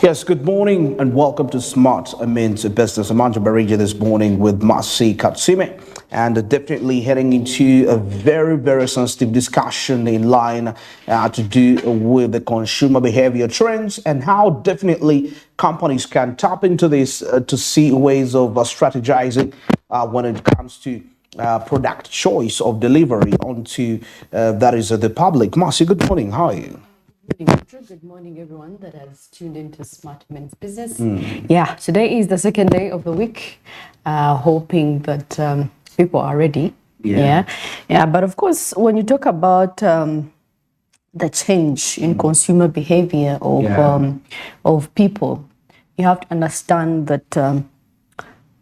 Yes, good morning and welcome to Smart Mint Business. I'm Andrew Barija this morning with Masi Katsime, and definitely heading into a very sensitive discussion in line to do with the consumer behavior trends and how definitely companies can tap into this to see ways of strategizing when it comes to product choice of delivery onto that is the public. Masi, good morning. How are you? Good morning, everyone that has tuned into Smart Men's Business. Yeah, today is the second day of the week. Hoping that people are ready. Yeah. But of course, when you talk about the change in consumer behavior of people, you have to understand that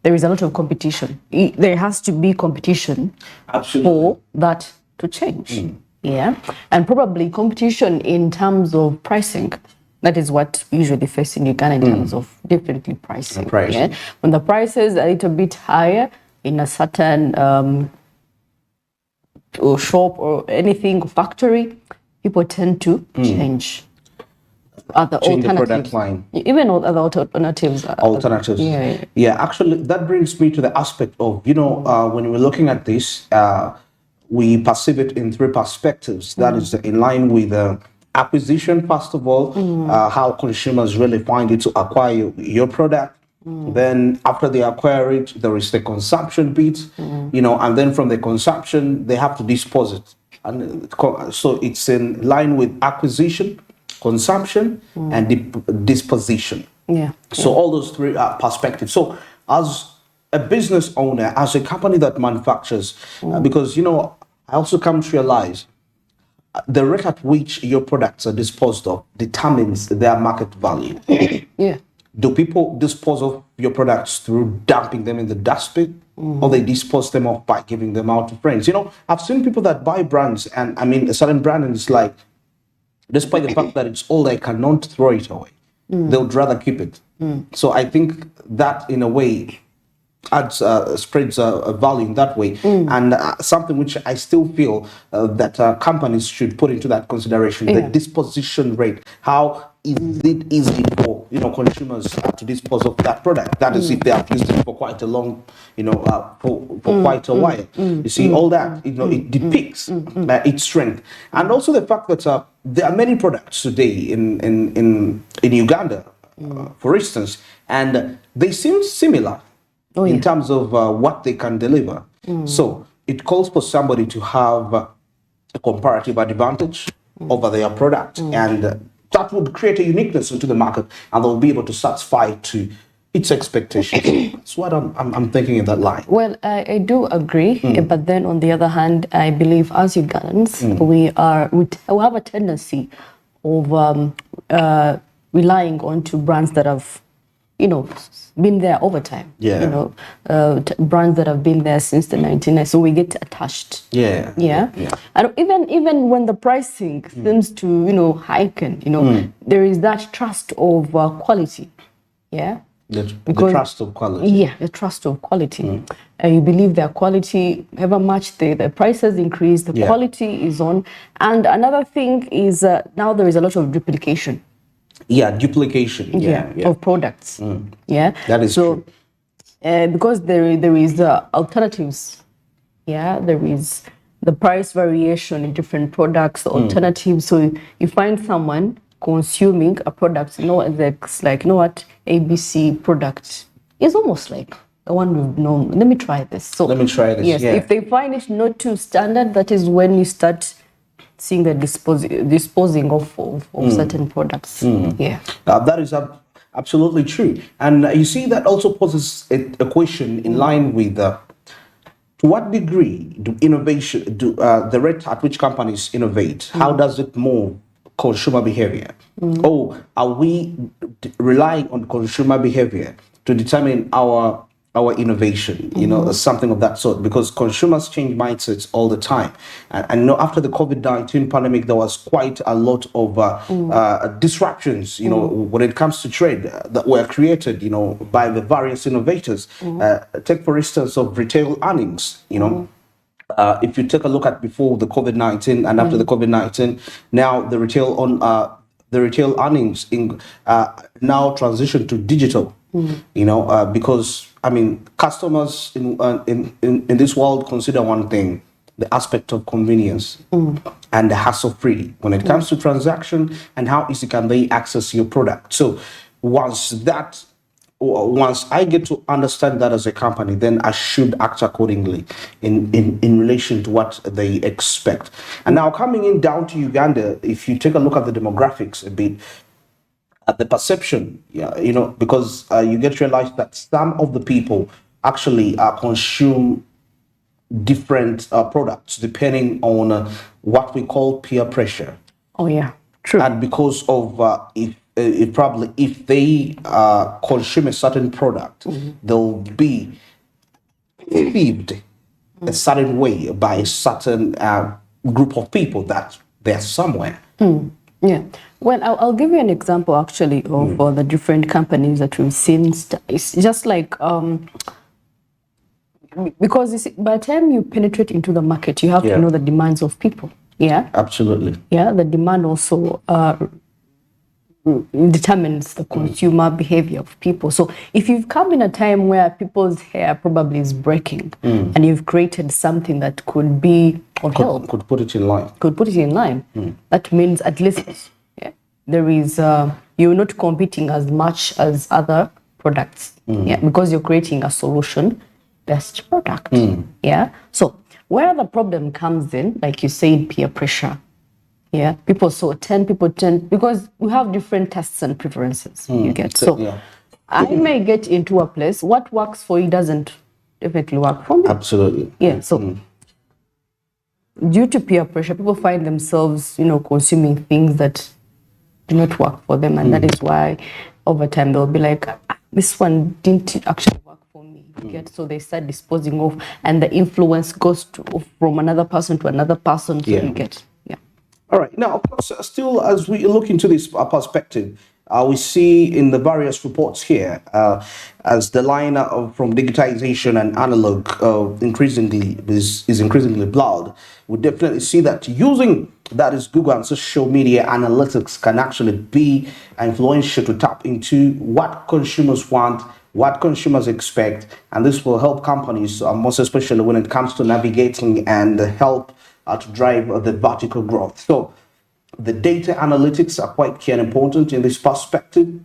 there is a lot of competition. There has to be competition for that to change. Yeah, and probably competition in terms of pricing. That is what we usually face in Uganda in terms of definitely pricing. Yeah? When the prices are a little bit higher in a certain or shop or anything, factory, people tend to change other Change the alternatives. product line. Even other alternatives. Yeah, actually, that brings me to the aspect of, when we're looking at this, we perceive it in three perspectives. That is in line with acquisition, first of all, how consumers really find it to acquire your product. Then after they acquire it, there is the consumption bit, and then from the consumption, they have to dispose it. And so it's in line with acquisition, consumption, and disposition. So all those three perspectives. So as a business owner, as a company that manufactures, because, I also come to realize the rate at which your products are disposed of determines their market value. Do people dispose of your products through dumping them in the dustbin, or they dispose them off by giving them out to friends? I've seen people that buy brands, and I mean a certain brand, and it's like, despite the fact that it's old, they cannot throw it away. They would rather keep it. So I think that in a way adds spreads value in that way, and something which I still feel that companies should put into that consideration: the disposition rate. How is it easy for consumers to dispose of that product? That is, if they have used it for quite a long, for quite a while. You see, all that it depicts its strength, and also the fact that there are many products today in Uganda, for instance, and they seem similar. In terms of what they can deliver. So it calls for somebody to have a comparative advantage over their product, and that would create a uniqueness into the market, and they'll be able to satisfy to its expectations. That's what I'm thinking in that line. Well, I do agree, but then on the other hand, I believe as Ugandans, we have a tendency of relying on to brands that have been there over time. Brands that have been there since the 1990s, so we get attached. And even when the pricing seems to heighten, there is that trust of quality. The trust of quality. The trust of quality. You believe their quality, however much the prices increase, the quality is on. And another thing is now there is a lot of duplication. Duplication. Of products. That is true. Because there is alternatives. There is the price variation in different products, alternatives. So you find someone consuming a product, that's like, ABC product is almost like the one we've known. Let me try this. So let me try this. If they find it not too standard, that is when you start seeing the disposing of certain products. That is absolutely true. And you see, that also poses a question in line with to what degree do the rate at which companies innovate, how does it move consumer behavior? Or are we relying on consumer behavior to determine our innovation, something of that sort, because consumers change mindsets all the time. And after the COVID-19 pandemic, there was quite a lot of disruptions, when it comes to trade that were created, by the various innovators. Take, for instance, of retail earnings, if you take a look at before the COVID-19 and after the COVID-19, now the retail the retail earnings now transition to digital. Because I mean, customers in this world consider one thing: the aspect of convenience and the hassle-free when it comes to transaction and how easy can they access your product. So once I get to understand that as a company, then I should act accordingly in relation to what they expect. And now coming in down to Uganda, if you take a look at the demographics a bit, at the perception, because you get to realize that some of the people actually consume different products depending on what we call peer pressure. Oh yeah, true. And because of if they consume a certain product, they'll be perceived a certain way by a certain group of people that they're somewhere. Yeah. Well, I'll give you an example actually of the different companies that we've seen. It's just like because you see, by the time you penetrate into the market, you have to know the demands of people. Yeah. Absolutely. Yeah. The demand also determines the consumer behavior of people. So if you've come in a time where people's hair probably is breaking and you've created something that could be of help, could put it in line. That means at least there is you're not competing as much as other products. Because you're creating a solution-based product. So where the problem comes in, like you say, peer pressure. People tend because we have different tastes and preferences. You get I may get into a place, what works for you doesn't definitely work for me. Absolutely. So due to peer pressure, people find themselves, consuming things that do not work for them, and that is why over time they'll be like, this one didn't actually work for me. You get so they start disposing of, and the influence goes from another person to another person. So you get. All right. Now, of course, still as we look into this perspective, we see in the various reports here, as the line from digitization and analog increasingly is increasingly blurred, we definitely see that using that is Google and social media analytics can actually be influential to tap into what consumers want, what consumers expect, and this will help companies, most especially when it comes to navigating and help to drive the vertical growth. So the data analytics are quite key and important in this perspective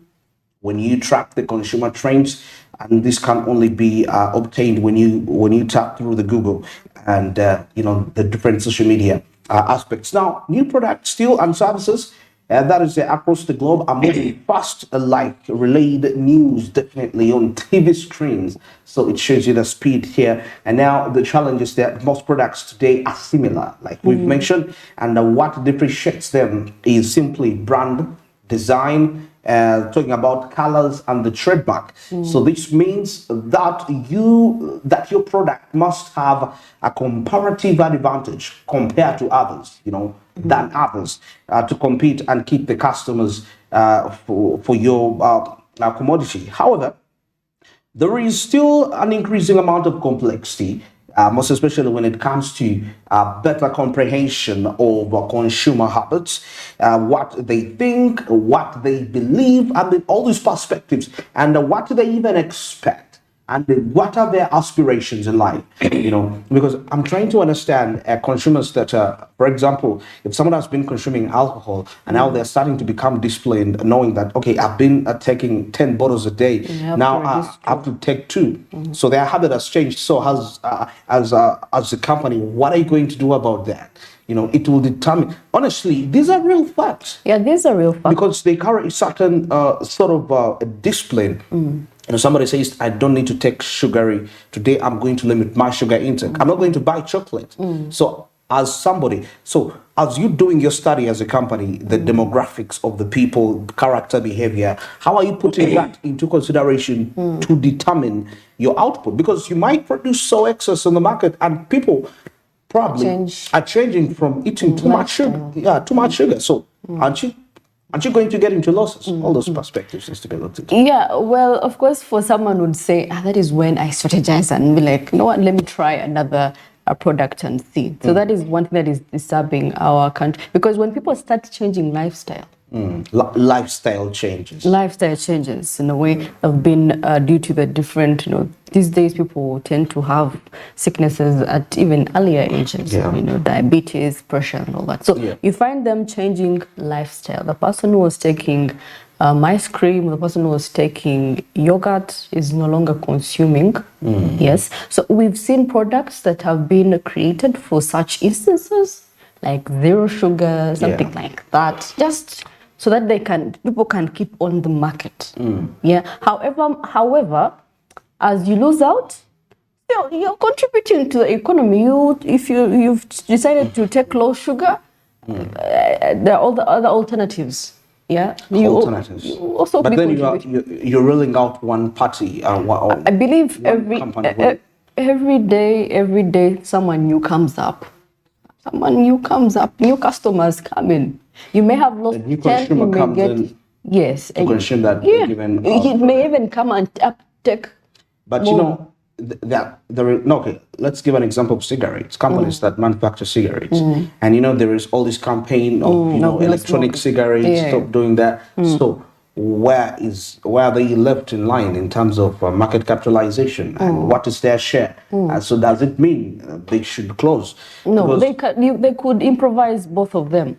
when you track the consumer trends, and this can only be obtained when you tap through the Google and the different social media aspects. Now, new products still and services that is across the globe are moving fast, like relayed news definitely on TV screens. So it shows you the speed here. And now the challenge is that most products today are similar, like we've mentioned, and what differentiates them is simply brand, design, talking about colors and the trademark. So this means that your product must have a comparative advantage compared to others, than others, to compete and keep the customers for your commodity. However, there is still an increasing amount of complexity, most especially when it comes to better comprehension of consumer habits, what they think, what they believe, and all these perspectives, and what do they even expect, and what are their aspirations in life, because I'm trying to understand consumers that, for example, if someone has been consuming alcohol and now they're starting to become disciplined, knowing that, okay, I've been taking 10 bottles a day, now I have to take 2. So their habit has changed. So as a company, what are you going to do about that? It will determine. Honestly, these are real facts. Yeah, these are real facts. Because they carry a certain sort of discipline. Somebody says, I don't need to take sugary. Today, I'm going to limit my sugar intake. I'm not going to buy chocolate. So as you doing your study as a company, the demographics of the people, character, behavior, how are you putting that into consideration to determine your output? Because you might produce so excess on the market and people probably are changing from eating too much sugar. Yeah, too much sugar. So aren't you going to get into losses? All those perspectives needs to be looked into. Yeah, well, of course, for someone would say, that is when I strategize and be like, you know what, let me try another product and see. So that is one thing that is disturbing our country. Because when people start changing lifestyle, Lifestyle changes. Lifestyle changes in a way have been due to the different, these days people tend to have sicknesses at even earlier ages, diabetes, pressure and all that. So you find them changing lifestyle. The person who was taking ice cream, the person who was taking yogurt is no longer consuming. Yes. So we've seen products that have been created for such instances, like zero sugar, something like that, just so that people can keep on the market. Yeah. However, as you lose out, you're contributing to the economy. If you've decided to take low sugar, there are all the other alternatives. Yeah, alternatives. You also but then you're ruling out one party. I believe every day someone new comes up. New customers come in. You may have lost 10, you may get... Yes. To consume that given... It may even come and take... But more. Okay, let's give an example of cigarettes. Companies that manufacture cigarettes. And there is all this campaign of electronic cigarettes, stop doing that. So where are they left in line in terms of market capitalization, and what is their share? And so does it mean they should close? No, they could improvise both of them.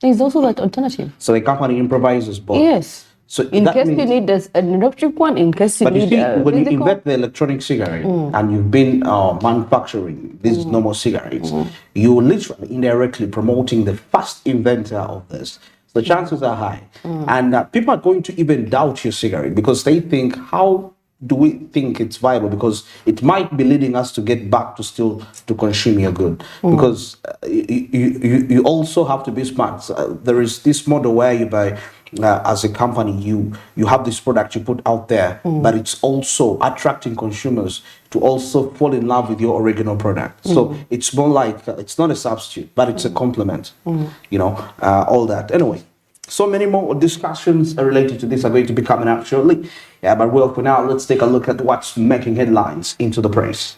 There's also that alternative. So the company improvises both. Yes. So in case you need an electric one, in case you need when you invent the electronic cigarette and you've been manufacturing these normal cigarettes, you're literally indirectly promoting the first inventor of this. The chances are high. And people are going to even doubt your cigarette because they think, how do we think it's viable? Because it might be leading us to get back to still to consume your good. Because you also have to be smart. There is this model where you buy, as a company, you have this product you put out there, but it's also attracting consumers to also fall in love with your original product. So it's more like, it's not a substitute, but it's a complement, all that. Anyway, so many more discussions related to this are going to be coming up shortly. Yeah, but well, for now, let's take a look at what's making headlines into the press.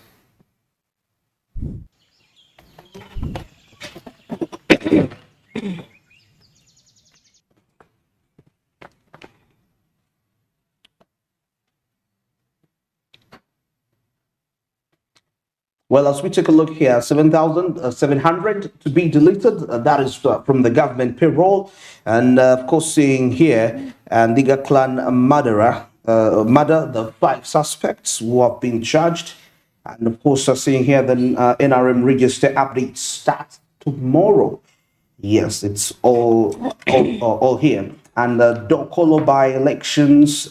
Well, as we take a look here, 7,700 to be deleted. That is from the government payroll. And of course, seeing here, Ndiga clan murder, the 5 suspects who have been charged. And of course, seeing here, the NRM register updates start tomorrow. Yes, it's all here. And Dokolo by-elections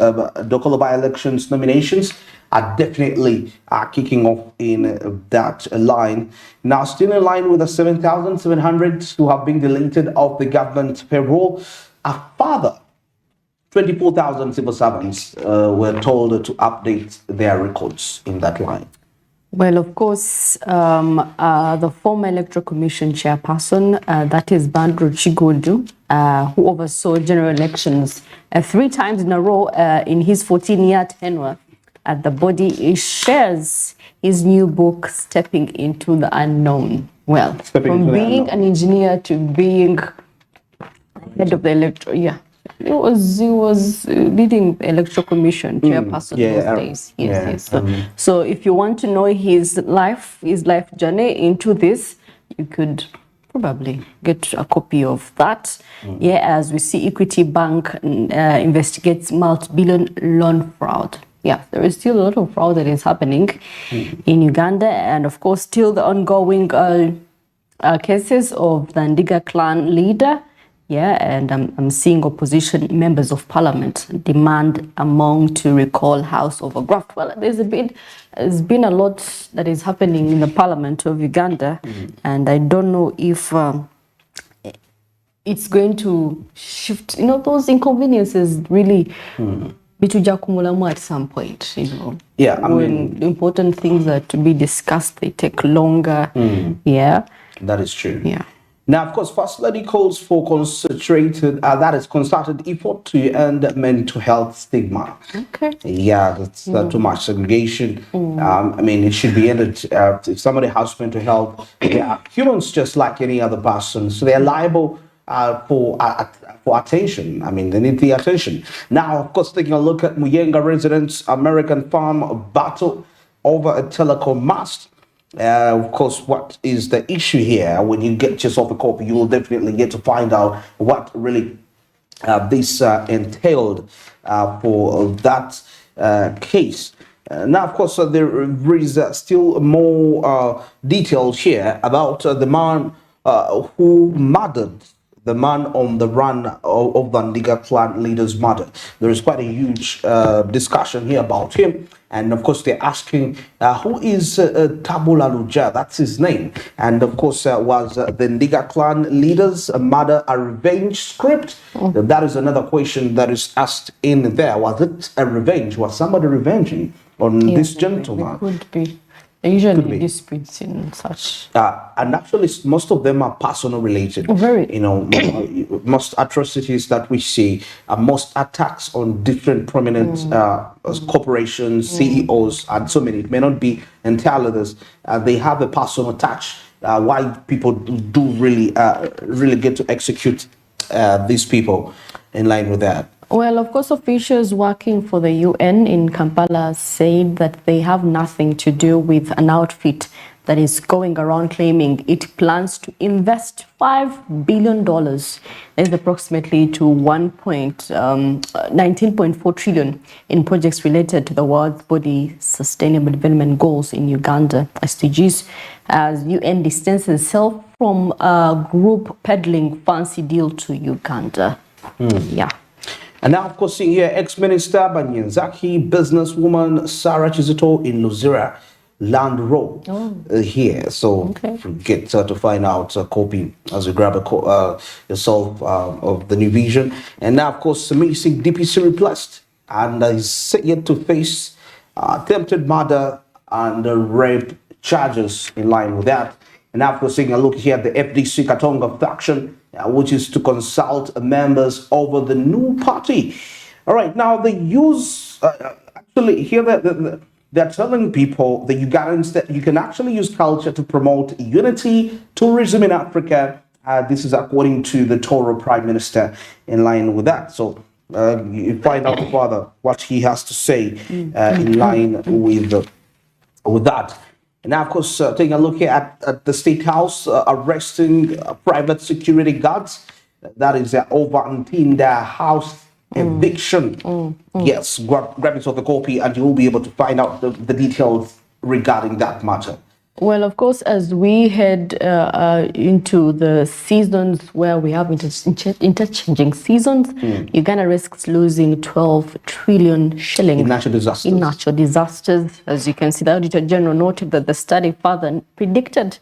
nominations are definitely kicking off in that line. Now, still in line with the 7,700 who have been deleted off the government payroll, a further 24,000 civil servants were told to update their records in that line. Well, of course, the former Electoral Commission chairperson, that is Bandru Chigodu, who oversaw general elections 3 times in a row in his 14-year tenure at the body, he shares his new book, Stepping into the Unknown. Well, from being an engineer to being head of the electoral, he was leading the Electoral Commission chairperson those days. Yes. So if you want to know his life journey into this, you could probably get a copy of that. As we see Equity Bank investigates multi-billion loan fraud. There is still a lot of fraud that is happening in Uganda, and of course still the ongoing cases of the Ndiga clan leader. And I'm seeing opposition members of parliament demand among to recall House Overgraft. Well, there's been a lot that is happening in the parliament of Uganda, and I don't know if it's going to shift. Those inconveniences really at some point. When important things are to be discussed, they take longer. That is true. Now, of course, First Lady calls for concerted effort to end mental health stigma. Okay. That's too much segregation. It should be ended. If somebody has mental health, they are humans just like any other person. So they are liable for attention. I mean, they need the attention. Now, of course, taking a look at Muyenga residents' American farm battle over a telecom mast. Of course, what is the issue here? When you get yourself a copy, you will definitely get to find out what really this entailed for that case. Now, of course, there is still more details here about the man who murdered the man on the run of the Ndiga clan leader's murder. There is quite a huge discussion here about him. And of course, they're asking, who is Tabula Luja? That's his name. And of course, was the Ndiga clan leader's murder a revenge script? That is another question that is asked in there. Was it a revenge? Was somebody revenging on this gentleman? It could be. Usually disputes in such. And actually, most of them are personal related. Very. You know, most atrocities that we see, most attacks on different prominent corporations, CEOs, and so many. It may not be entirely this. They have a personal touch. Why people do really get to execute these people in line with that. Well, of course, officials working for the UN in Kampala said that they have nothing to do with an outfit that is going around claiming it plans to invest $5 billion. That is approximately to 19.4 trillion in projects related to the world's body Sustainable Development Goals in Uganda, SDGs, as UN distances itself from a group peddling fancy deal to Uganda. Yeah. And now, of course, seeing here, ex-minister Banyanzaki, businesswoman Sarah Chizito in Luzira Land Road here. So get to find out a copy as you grab yourself of the new vision. And now, of course, missing DPC replaced and is yet to face attempted murder and rape charges in line with that. And now, of course, taking a look here at the FDC Katonga faction, which is to consult members over the new party. All right, now they use, actually here they're telling people, the Ugandans, that you can actually use culture to promote unity, tourism in Africa. This is according to the Toro Prime Minister in line with that. So you find out further what he has to say in line with that. And now, of course, taking a look here at the State House, arresting private security guards. That is overseeing their house eviction. Yes, grab yourself a copy and you will be able to find out the details regarding that matter. Well, of course, as we head into the seasons where we have interchanging seasons, Uganda risks losing 12 trillion shillings in natural disasters. In natural disasters. As you can see, the Auditor General noted that the study further predicted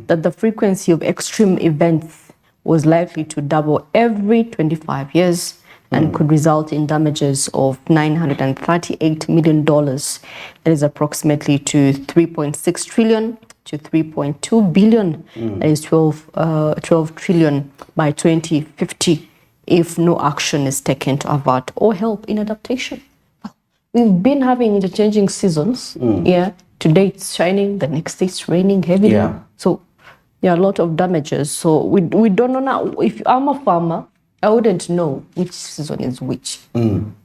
that the frequency of extreme events was likely to double every 25 years and could result in damages of $938 million. That is approximately to 3.6 trillion to 3.2 billion. That is 12 trillion by 2050 if no action is taken to avert or help in adaptation. We've been having interchanging seasons. Yeah, today it's shining, the next day it's raining heavily. Yeah. So there are a lot of damages. So we don't know now. If I'm a farmer, I wouldn't know which season is which.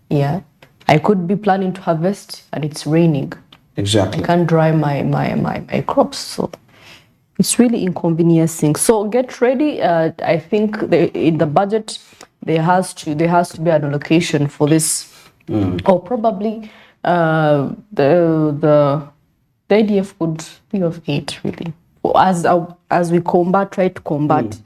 Yeah, I could be planning to harvest and it's raining. Exactly. I can't dry my crops, so it's really inconveniencing. So get ready. I think in the budget there has to be an allocation for this, or probably the ADF would be of aid really, as we try to combat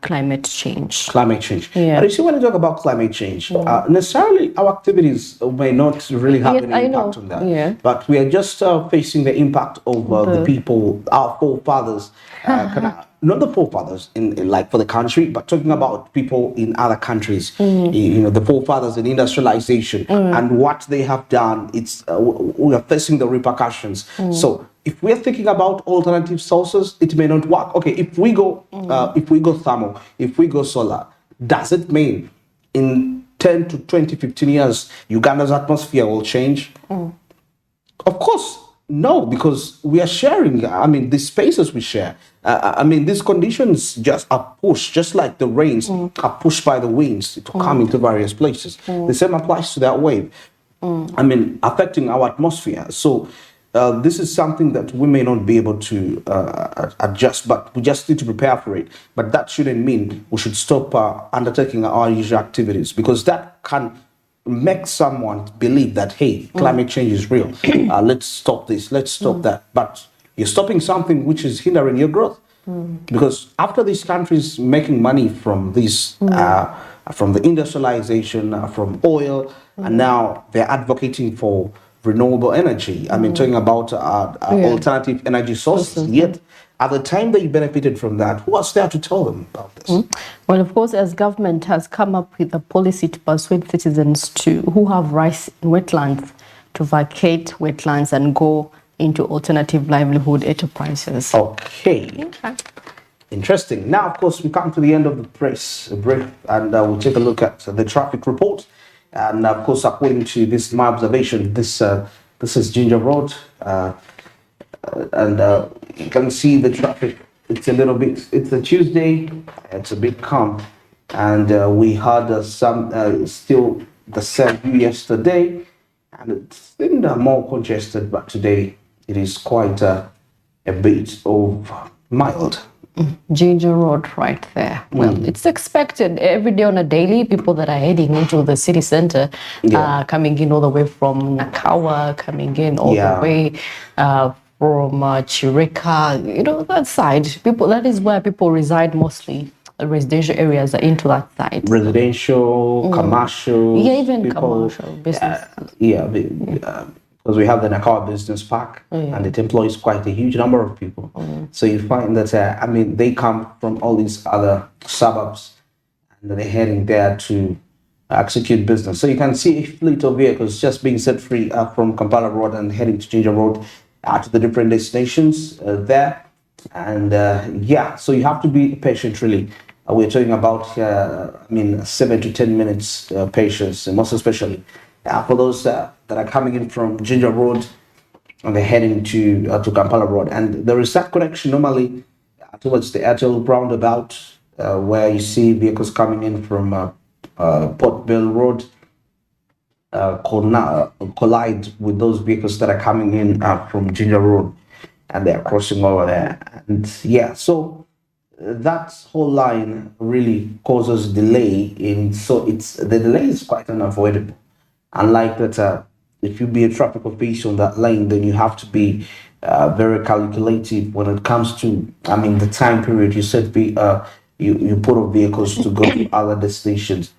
climate change. Climate change. Yeah. But you see, when you talk about climate change, necessarily our activities may not really have any impact on that. Yeah. But we are just facing the impact of the people, our forefathers, not the forefathers in like for the country, but talking about people in other countries. You know, the forefathers in industrialization and what they have done. It's we are facing the repercussions. So if we're thinking about alternative sources, it may not work. Okay, if we go thermal, if we go solar, does it mean in 10 to 20, 15 years, Uganda's atmosphere will change? Of course, No, because we are sharing. I mean, the spaces we share. I mean, these conditions just are pushed, just like the rains are pushed by the winds to come into various places. The same applies to that wave. I mean, affecting our atmosphere. So this is something that we may not be able to adjust, but we just need to prepare for it. But that shouldn't mean we should stop undertaking our usual activities, because that can make someone believe that, hey, climate change is real. Let's stop this, let's stop that. But you're stopping something which is hindering your growth. Because after these countries making money from this, from the industrialization, from oil, and now they're advocating for renewable energy. I mean, talking about alternative energy sources. Yet, at the time they benefited from that, who was there to tell them about this? Well, of course, as government has come up with a policy to persuade citizens who have rights in wetlands to vacate wetlands and go into alternative livelihood enterprises. Okay. Interesting. Now, of course, we come to the end of the press brief, and we'll take a look at the traffic report. And of course, according to this, my observation, this is Ginger Road, and you can see the traffic. It's a little bit. It's a Tuesday. It's a bit calm, and we had some still the same view yesterday, and it's been more congested. But today it is quite a bit of mild. Ginger Road right there. Well, it's expected every day on a daily. People that are heading into the city center, coming in all the way from Nakawa, coming in all the way from Chirika, you know, that side. People, that is where people reside mostly. Residential areas are into that side. Residential, commercial. Yeah, even commercial business. Because we have the Nakawa Business Park, and it employs quite a huge number of people. So you find that, I mean, they come from all these other suburbs, and they're heading there to execute business. So you can see a fleet of vehicles just being set free from Kampala Road and heading to Ginger Road to the different destinations there. And so you have to be patient, really. We're talking about, 7 to 10 minutes patience, and most especially for those that are coming in from Ginger Road and they're heading to Kampala Road. And there is that connection normally towards the Airtel roundabout, where you see vehicles coming in from Port Bell Road, collide with those vehicles that are coming in from Ginger Road, and they're crossing over there. And so that whole line really causes delay the delay is quite unavoidable. Unlike that, if you be a traffic official on that lane, then you have to be very calculative when it comes to, the time period you said you put up vehicles to go to other destinations.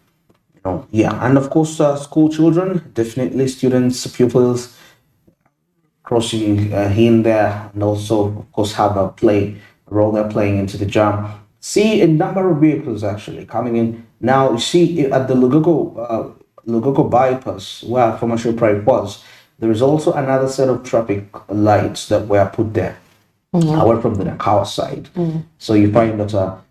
And of course, school children, definitely students, pupils crossing here and there, and also, of course, have a role they're playing into the jam. See a number of vehicles actually coming in. Now, you see at the Lugogo bypass, where former Shoprite was, there is also another set of traffic lights that were put there, away from the Nakawa side. So you find that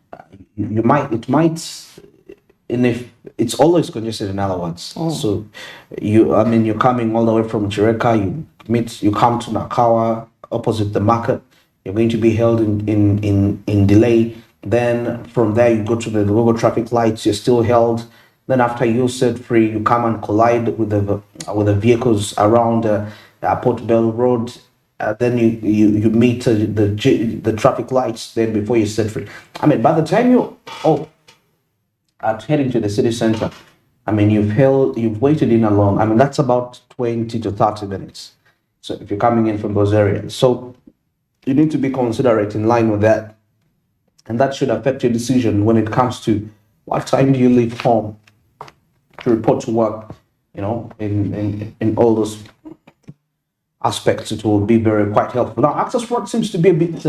if it's always congested, in other words. So you're coming all the way from Chireka, you come to Nakawa, opposite the market, you're going to be held in delay. Then from there you go to the Lugogo traffic lights, you're still held. Then after you're set free, you come and collide with the vehicles around Port Bell Road. Then you meet the traffic lights. Then before you set free, by the time you're heading to the city center, you've waited in alone. That's about 20 to 30 minutes. So if you're coming in from those areas, so you need to be considerate in line with that, and that should affect your decision when it comes to what time do you leave home to report to work. In all those aspects, it will be quite helpful. Now, access road seems to be a bit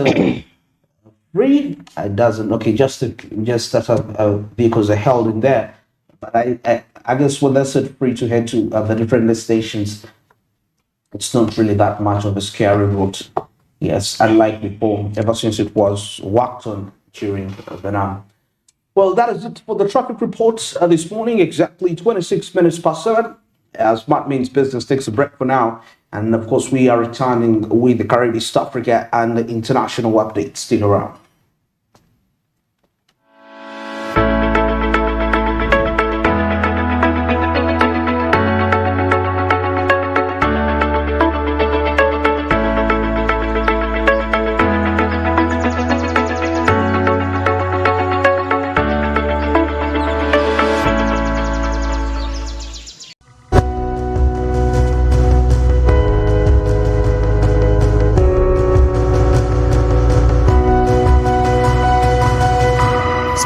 free. It doesn't. Okay, just that vehicles are held in there. But I guess when they're set free to head to the different stations, it's not really that much of a scary route. Yes, unlike before, ever since it was worked on during the NAM. Well, that is it for the traffic reports this morning, exactly 26 minutes past 7. Smart Means Business takes a break for now. And of course, we are returning with the Caribbean, East Africa, and the international updates. Still around.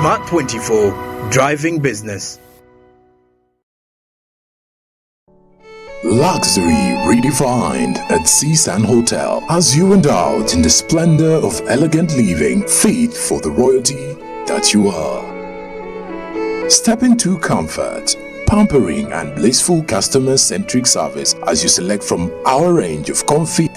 Smart 24, driving business. Luxury redefined at Seasand Hotel as you indulge in the splendor of elegant living fit for the royalty that you are. Step into comfort, pampering and blissful customer-centric service as you select from our range of comfy